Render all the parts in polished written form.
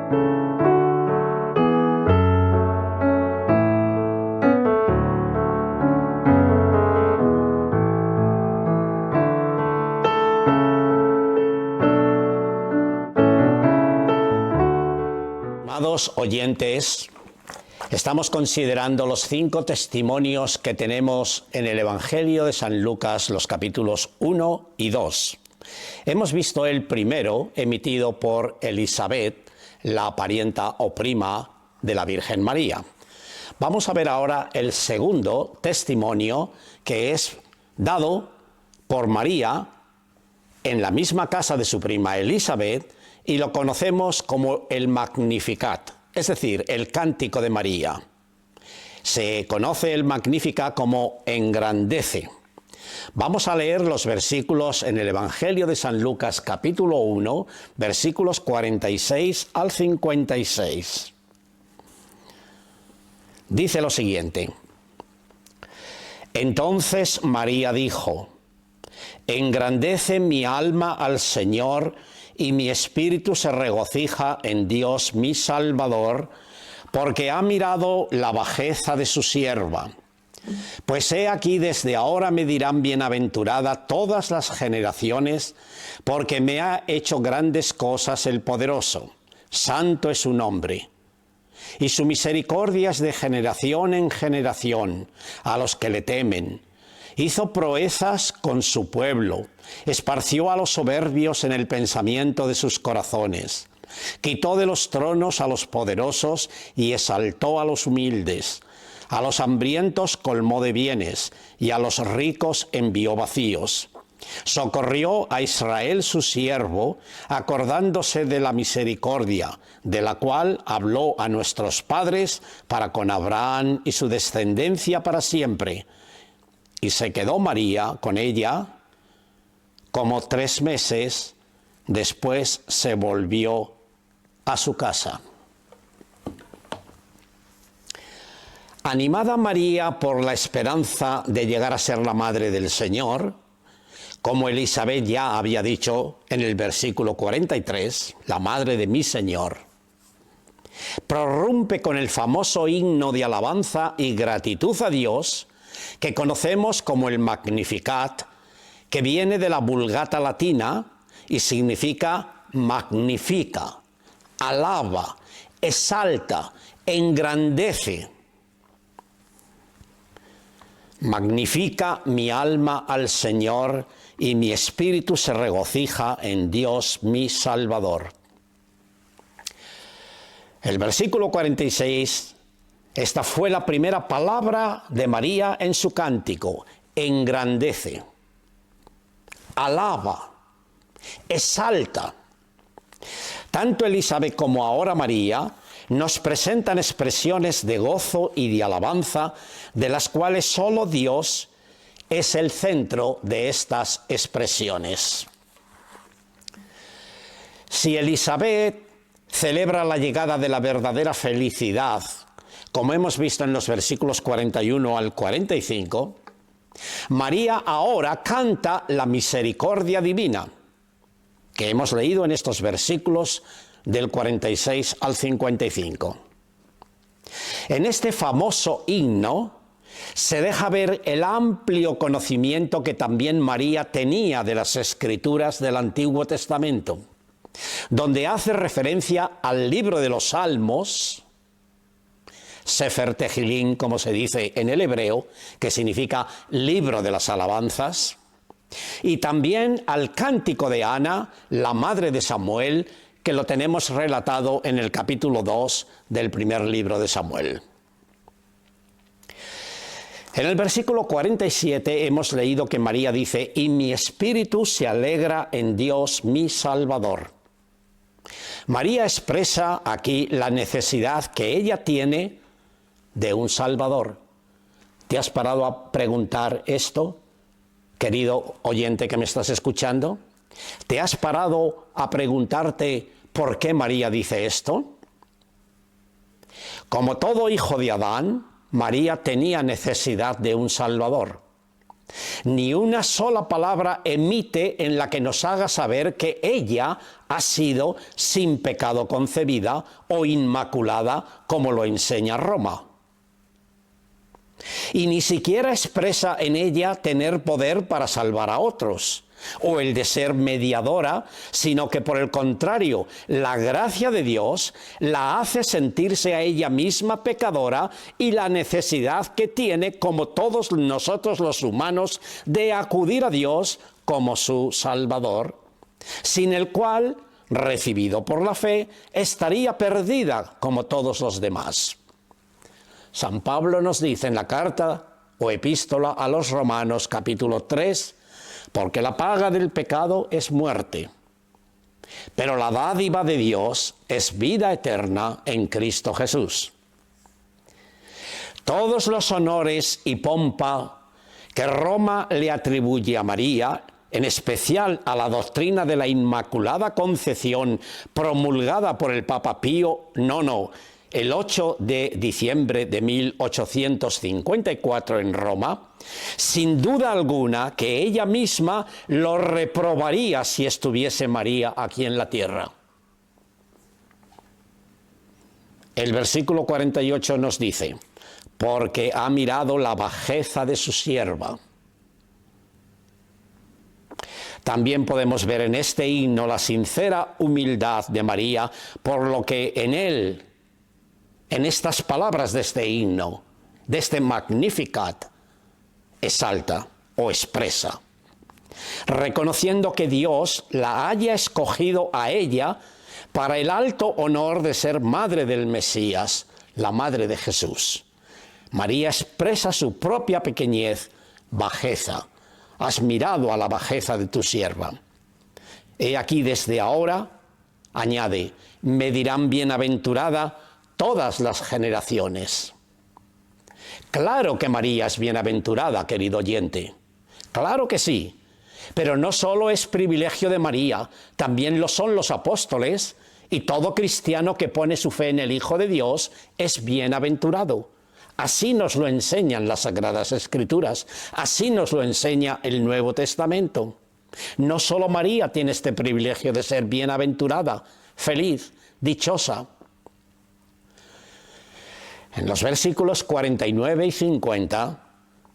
Amados oyentes, estamos considerando los 5 testimonios que tenemos en el Evangelio de San Lucas, los capítulos 1 y 2. Hemos visto el primero, emitido por Elisabet, la parienta o prima de la Virgen María. Vamos a ver ahora el segundo testimonio, que es dado por María en la misma casa de su prima Elisabet, y lo conocemos como el Magnificat, es decir, el Cántico de María. Se conoce el Magnificat como engrandece. Vamos a leer los versículos en el Evangelio de San Lucas, capítulo 1, versículos 46 al 56. Dice lo siguiente: Entonces María dijo: Engrandece mi alma al Señor, y mi espíritu se regocija en Dios mi Salvador, porque ha mirado la bajeza de su sierva. Pues he aquí desde ahora me dirán bienaventurada todas las generaciones, porque me ha hecho grandes cosas el poderoso. Santo es su nombre. Y su misericordia es de generación en generación a los que le temen. Hizo proezas con su pueblo, esparció a los soberbios en el pensamiento de sus corazones, quitó de los tronos a los poderosos y exaltó a los humildes, a los hambrientos colmó de bienes y a los ricos envió vacíos. Socorrió a Israel su siervo, acordándose de la misericordia, de la cual habló a nuestros padres para con Abraham y su descendencia para siempre. Y se quedó María con ella como 3 meses, después se volvió a su casa. Animada María por la esperanza de llegar a ser la madre del Señor, como Elisabet ya había dicho en el versículo 43, la madre de mi Señor, prorrumpe con el famoso himno de alabanza y gratitud a Dios, que conocemos como el Magnificat, que viene de la Vulgata latina y significa magnifica, alaba, exalta, engrandece. Magnifica mi alma al Señor y mi espíritu se regocija en Dios mi Salvador. El versículo 46, esta fue la primera palabra de María en su cántico: engrandece, alaba, exalta. Tanto Elisabet como ahora María nos presentan expresiones de gozo y de alabanza, de las cuales solo Dios es el centro de estas expresiones. Si Elisabet celebra la llegada de la verdadera felicidad, como hemos visto en los versículos 41 al 45, María ahora canta la misericordia divina, que hemos leído en estos versículos del 46 al 55. En este famoso himno se deja ver el amplio conocimiento que también María tenía de las Escrituras del Antiguo Testamento, donde hace referencia al libro de los Salmos, Sefer Tehilín, como se dice en el hebreo, que significa libro de las alabanzas, y también al cántico de Ana, la madre de Samuel, que lo tenemos relatado en el capítulo 2 del primer libro de Samuel. En el versículo 47 hemos leído que María dice: y mi espíritu se alegra en Dios mi Salvador. María expresa aquí la necesidad que ella tiene de un Salvador. ¿Te has parado a preguntar esto, querido oyente que me estás escuchando? ¿Te has parado a preguntarte por qué María dice esto? Como todo hijo de Adán, María tenía necesidad de un Salvador. Ni una sola palabra emite en la que nos haga saber que ella ha sido sin pecado concebida o inmaculada, como lo enseña Roma. Y ni siquiera expresa en ella tener poder para salvar a otros, o el de ser mediadora, sino que por el contrario, la gracia de Dios la hace sentirse a ella misma pecadora y la necesidad que tiene, como todos nosotros los humanos, de acudir a Dios como su Salvador, sin el cual, recibido por la fe, estaría perdida como todos los demás. San Pablo nos dice en la carta o epístola a los Romanos, capítulo 3, porque la paga del pecado es muerte, pero la dádiva de Dios es vida eterna en Cristo Jesús. Todos los honores y pompa que Roma le atribuye a María, en especial a la doctrina de la Inmaculada Concepción promulgada por el Papa Pío IX, el 8 de diciembre de 1854 en Roma, sin duda alguna que ella misma lo reprobaría si estuviese María aquí en la tierra. El versículo 48 nos dice, porque ha mirado la bajeza de su sierva. También podemos ver en este himno la sincera humildad de María, por lo que en él, en estas palabras de este himno, de este Magnificat, exalta o expresa, reconociendo que Dios la haya escogido a ella para el alto honor de ser madre del Mesías, la madre de Jesús. María expresa su propia pequeñez, bajeza. Has mirado a la bajeza de tu sierva. He aquí desde ahora, añade, me dirán bienaventurada todas las generaciones. Claro que María es bienaventurada, querido oyente. Claro que sí. Pero no solo es privilegio de María, también lo son los apóstoles, y todo cristiano que pone su fe en el Hijo de Dios es bienaventurado. Así nos lo enseñan las Sagradas Escrituras, así nos lo enseña el Nuevo Testamento. No solo María tiene este privilegio de ser bienaventurada, feliz, dichosa. En los versículos 49 y 50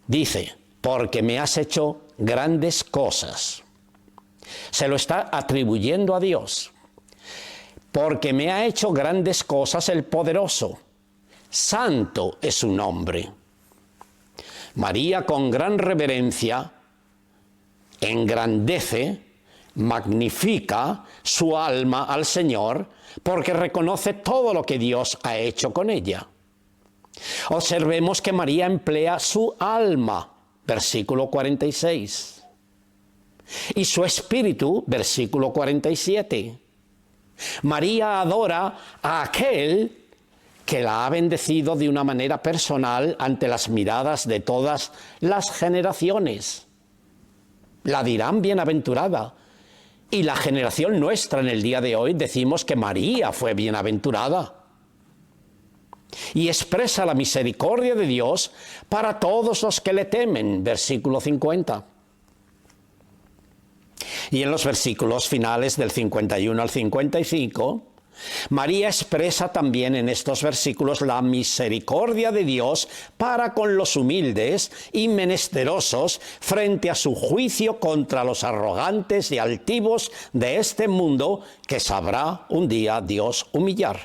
dice, porque me has hecho grandes cosas. Se lo está atribuyendo a Dios. Porque me ha hecho grandes cosas el poderoso. Santo es su nombre. María con gran reverencia engrandece, magnifica su alma al Señor porque reconoce todo lo que Dios ha hecho con ella. Observemos que María emplea su alma, versículo 46, y su espíritu, versículo 47. María adora a aquel que la ha bendecido de una manera personal ante las miradas de todas las generaciones. La dirán bienaventurada. Y la generación nuestra en el día de hoy decimos que María fue bienaventurada. Y expresa la misericordia de Dios para todos los que le temen, versículo 50. Y en los versículos finales del 51 al 55, María expresa también en estos versículos la misericordia de Dios para con los humildes y menesterosos frente a su juicio contra los arrogantes y altivos de este mundo que sabrá un día Dios humillar.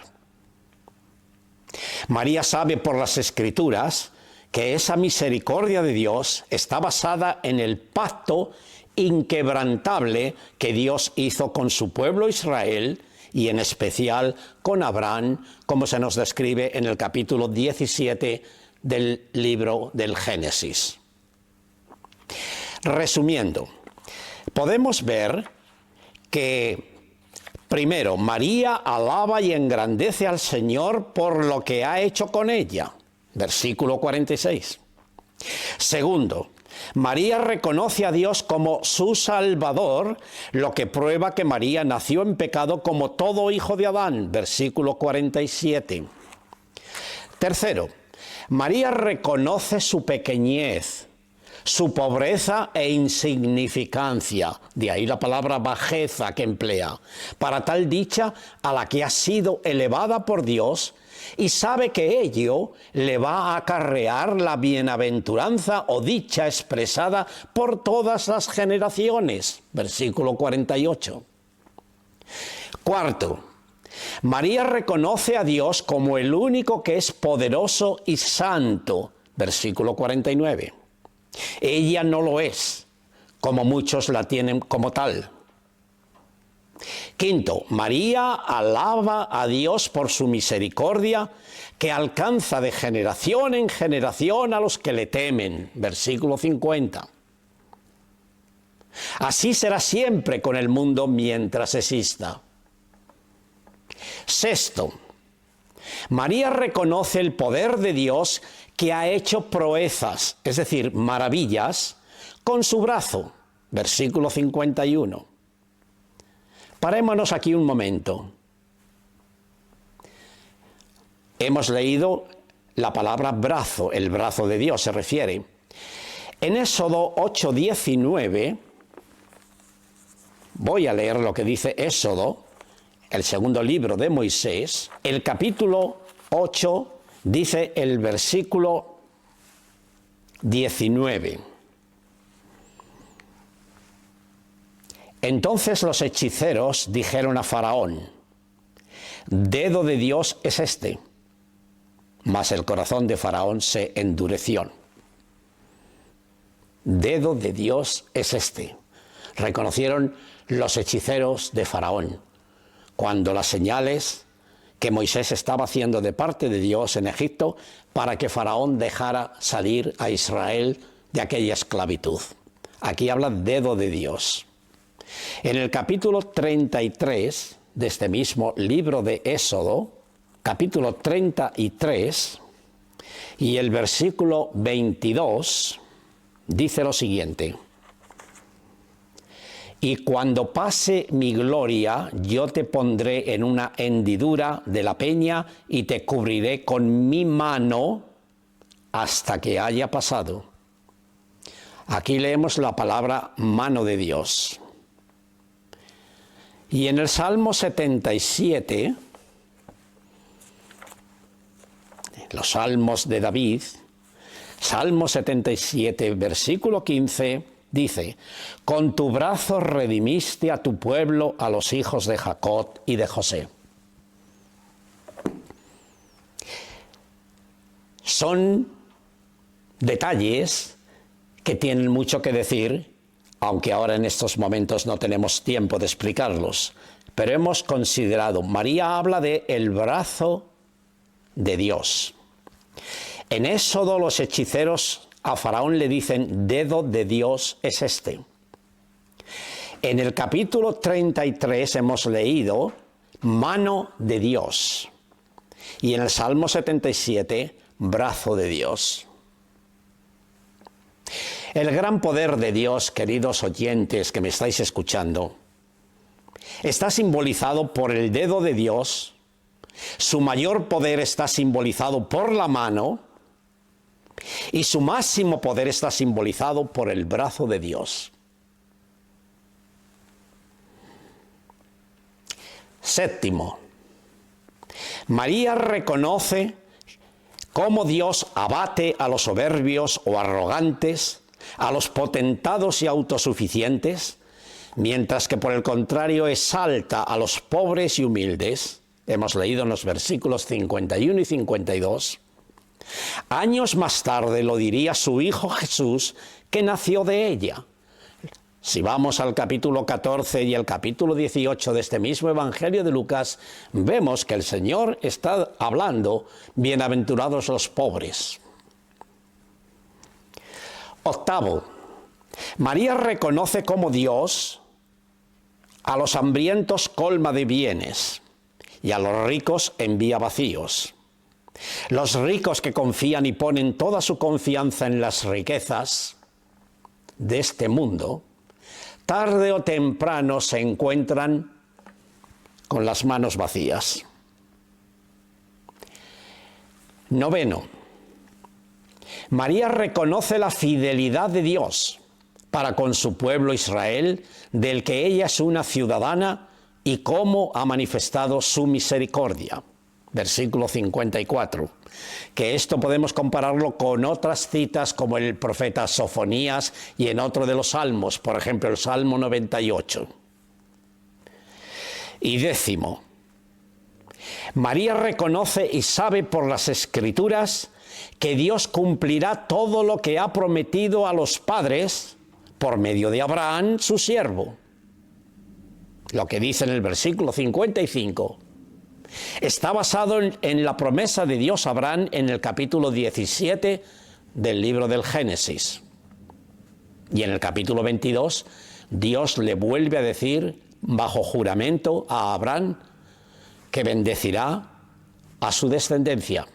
María sabe por las Escrituras que esa misericordia de Dios está basada en el pacto inquebrantable que Dios hizo con su pueblo Israel y en especial con Abraham, como se nos describe en el capítulo 17 del libro del Génesis. Resumiendo, podemos ver que primero, María alaba y engrandece al Señor por lo que ha hecho con ella, versículo 46. Segundo, María reconoce a Dios como su Salvador, lo que prueba que María nació en pecado como todo hijo de Adán, versículo 47. Tercero, María reconoce su pequeñez, su pobreza e insignificancia, de ahí la palabra bajeza que emplea, para tal dicha a la que ha sido elevada por Dios, y sabe que ello le va a acarrear la bienaventuranza o dicha expresada por todas las generaciones. Versículo 48. Cuarto, María reconoce a Dios como el único que es poderoso y santo. Versículo 49. Ella no lo es, como muchos la tienen como tal. Quinto, María alaba a Dios por su misericordia que alcanza de generación en generación a los que le temen. Versículo 50. Así será siempre con el mundo mientras exista. Sexto, María reconoce el poder de Dios que ha hecho proezas, es decir, maravillas, con su brazo. Versículo 51. Parémonos aquí un momento. Hemos leído la palabra brazo, el brazo de Dios se refiere. En Éxodo 8:19, voy a leer lo que dice Éxodo, el segundo libro de Moisés, el capítulo 8, dice el versículo 19. Entonces los hechiceros dijeron a Faraón: dedo de Dios es este. Mas el corazón de Faraón se endureció. Dedo de Dios es este. Reconocieron los hechiceros de Faraón cuando las señales que Moisés estaba haciendo de parte de Dios en Egipto para que Faraón dejara salir a Israel de aquella esclavitud. Aquí habla dedo de Dios. En el capítulo 33 de este mismo libro de Éxodo, capítulo 33 y el versículo 22, dice lo siguiente: y cuando pase mi gloria, yo te pondré en una hendidura de la peña y te cubriré con mi mano hasta que haya pasado. Aquí leemos la palabra mano de Dios. Y en el Salmo 77, los Salmos de David, Salmo 77, versículo 15, dice: con tu brazo redimiste a tu pueblo, a los hijos de Jacob y de José. Son detalles que tienen mucho que decir, aunque ahora en estos momentos no tenemos tiempo de explicarlos. Pero hemos considerado, María habla de el brazo de Dios. En Éxodo los hechiceros a Faraón le dicen: dedo de Dios es este. En el capítulo 33 hemos leído mano de Dios. Y en el Salmo 77, brazo de Dios. El gran poder de Dios, queridos oyentes que me estáis escuchando, está simbolizado por el dedo de Dios. Su mayor poder está simbolizado por la mano. Y su máximo poder está simbolizado por el brazo de Dios. Séptimo, María reconoce cómo Dios abate a los soberbios o arrogantes, a los potentados y autosuficientes, mientras que por el contrario exalta a los pobres y humildes. Hemos leído en los versículos 51 y 52. Años más tarde lo diría su Hijo Jesús, que nació de ella. Si vamos al capítulo 14 y al capítulo 18 de este mismo Evangelio de Lucas, vemos que el Señor está hablando: bienaventurados los pobres. Octavo, María reconoce cómo Dios a los hambrientos colma de bienes y a los ricos envía vacíos. Los ricos que confían y ponen toda su confianza en las riquezas de este mundo, tarde o temprano se encuentran con las manos vacías. Noveno, María reconoce la fidelidad de Dios para con su pueblo Israel, del que ella es una ciudadana, y cómo ha manifestado su misericordia. Versículo 54, que esto podemos compararlo con otras citas como el profeta Sofonías y en otro de los salmos, por ejemplo el Salmo 98. Y 10, María reconoce y sabe por las Escrituras que Dios cumplirá todo lo que ha prometido a los padres por medio de Abraham, su siervo. Lo que dice en el versículo 55 está basado en la promesa de Dios a Abraham en el capítulo 17 del libro del Génesis. Y en el capítulo 22, Dios le vuelve a decir, bajo juramento a Abraham, que bendecirá a su descendencia.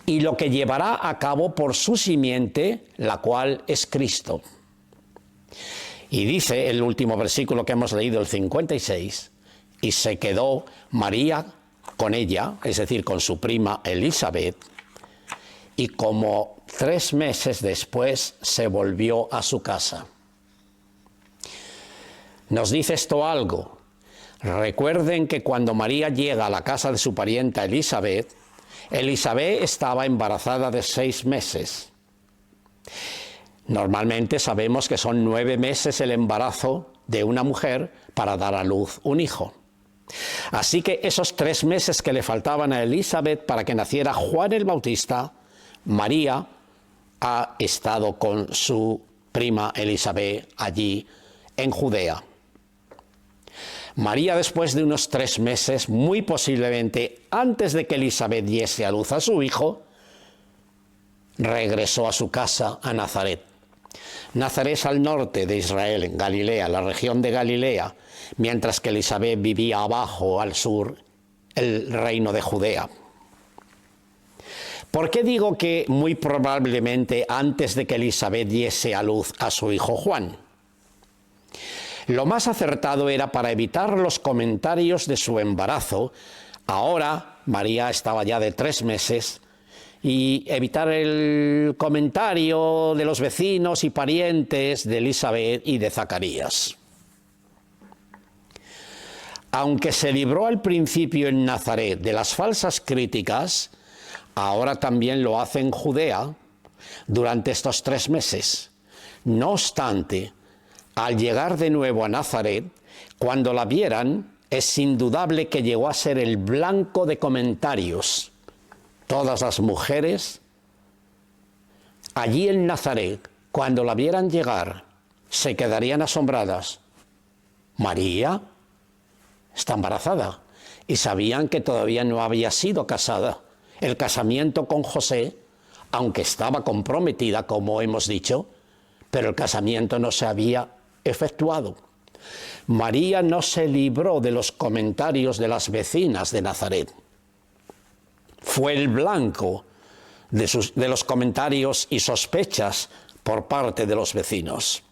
Y lo que llevará a cabo por su simiente, la cual es Cristo. Y dice el último versículo que hemos leído, el 56, y se quedó María con ella, es decir, con su prima Elizabeth, y como 3 meses después se volvió a su casa. ¿Nos dice esto algo? Recuerden que cuando María llega a la casa de su parienta Elizabeth, Elizabeth estaba embarazada de 6 meses. Normalmente sabemos que son 9 meses el embarazo de una mujer para dar a luz un hijo. Así que esos 3 meses que le faltaban a Elizabeth para que naciera Juan el Bautista, María ha estado con su prima Elizabeth allí en Judea. María, después de unos 3 meses, muy posiblemente antes de que Elizabeth diese a luz a su hijo, regresó a su casa a Nazaret. Nazaret es al norte de Israel, en Galilea, la región de Galilea, mientras que Elizabeth vivía abajo, al sur, el reino de Judea. ¿Por qué digo que muy probablemente antes de que Elizabeth diese a luz a su hijo Juan? Lo más acertado era para evitar los comentarios de su embarazo. Ahora María estaba ya de 3 meses, y evitar el comentario de los vecinos y parientes de Elizabeth y de Zacarías. Aunque se libró al principio en Nazaret de las falsas críticas, ahora también lo hace en Judea durante estos 3 meses. No obstante, al llegar de nuevo a Nazaret, cuando la vieran, es indudable que llegó a ser el blanco de comentarios. Todas las mujeres allí en Nazaret, cuando la vieran llegar, se quedarían asombradas. María está embarazada, y sabían que todavía no había sido casada. El casamiento con José, aunque estaba comprometida, como hemos dicho, pero el casamiento no se había efectuado. María no se libró de los comentarios de las vecinas de Nazaret. Fue el blanco de los comentarios y sospechas por parte de los vecinos.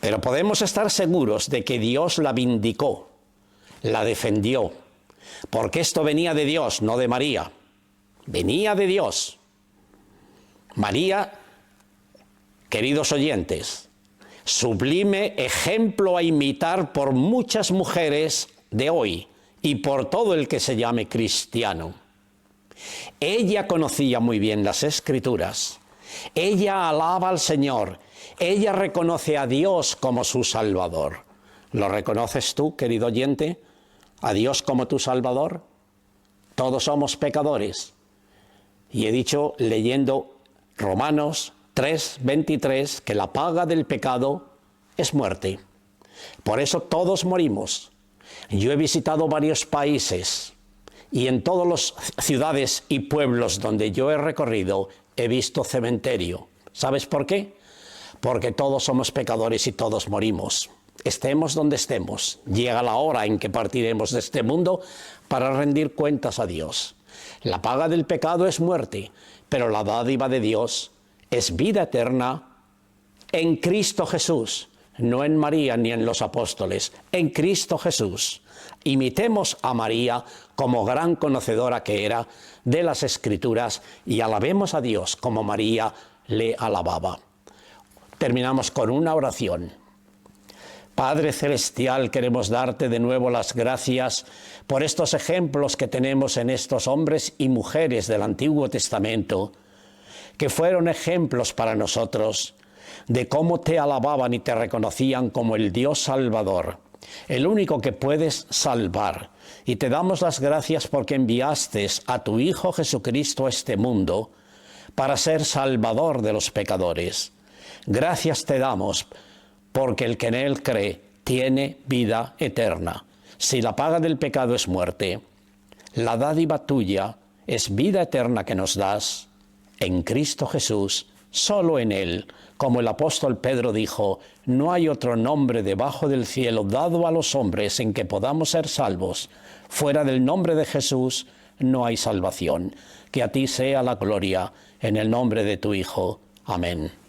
Pero podemos estar seguros de que Dios la vindicó, la defendió, porque esto venía de Dios, no de María. Venía de Dios. María, queridos oyentes, sublime ejemplo a imitar por muchas mujeres de hoy y por todo el que se llame cristiano. Ella conocía muy bien las Escrituras. Ella alaba al Señor. Ella reconoce a Dios como su Salvador. ¿Lo reconoces tú, querido oyente? ¿A Dios como tu Salvador? Todos somos pecadores. Y he dicho, leyendo Romanos 3:23, que la paga del pecado es muerte. Por eso todos morimos. Yo he visitado varios países y en todas las ciudades y pueblos donde yo he recorrido he visto cementerio. ¿Sabes por qué? Porque todos somos pecadores y todos morimos. Estemos donde estemos, llega la hora en que partiremos de este mundo para rendir cuentas a Dios. La paga del pecado es muerte, pero la dádiva de Dios es vida eterna en Cristo Jesús, no en María ni en los apóstoles, en Cristo Jesús. Imitemos a María como gran conocedora que era de las Escrituras y alabemos a Dios como María le alababa. Terminamos con una oración. Padre Celestial, queremos darte de nuevo las gracias por estos ejemplos que tenemos en estos hombres y mujeres del Antiguo Testamento, que fueron ejemplos para nosotros de cómo te alababan y te reconocían como el Dios Salvador, el único que puedes salvar. Y te damos las gracias porque enviaste a tu Hijo Jesucristo a este mundo para ser Salvador de los pecadores. Gracias te damos porque el que en Él cree tiene vida eterna. Si la paga del pecado es muerte, la dádiva tuya es vida eterna que nos das en Cristo Jesús, solo en Él. Como el apóstol Pedro dijo, no hay otro nombre debajo del cielo dado a los hombres en que podamos ser salvos. Fuera del nombre de Jesús no hay salvación. Que a ti sea la gloria en el nombre de tu Hijo. Amén.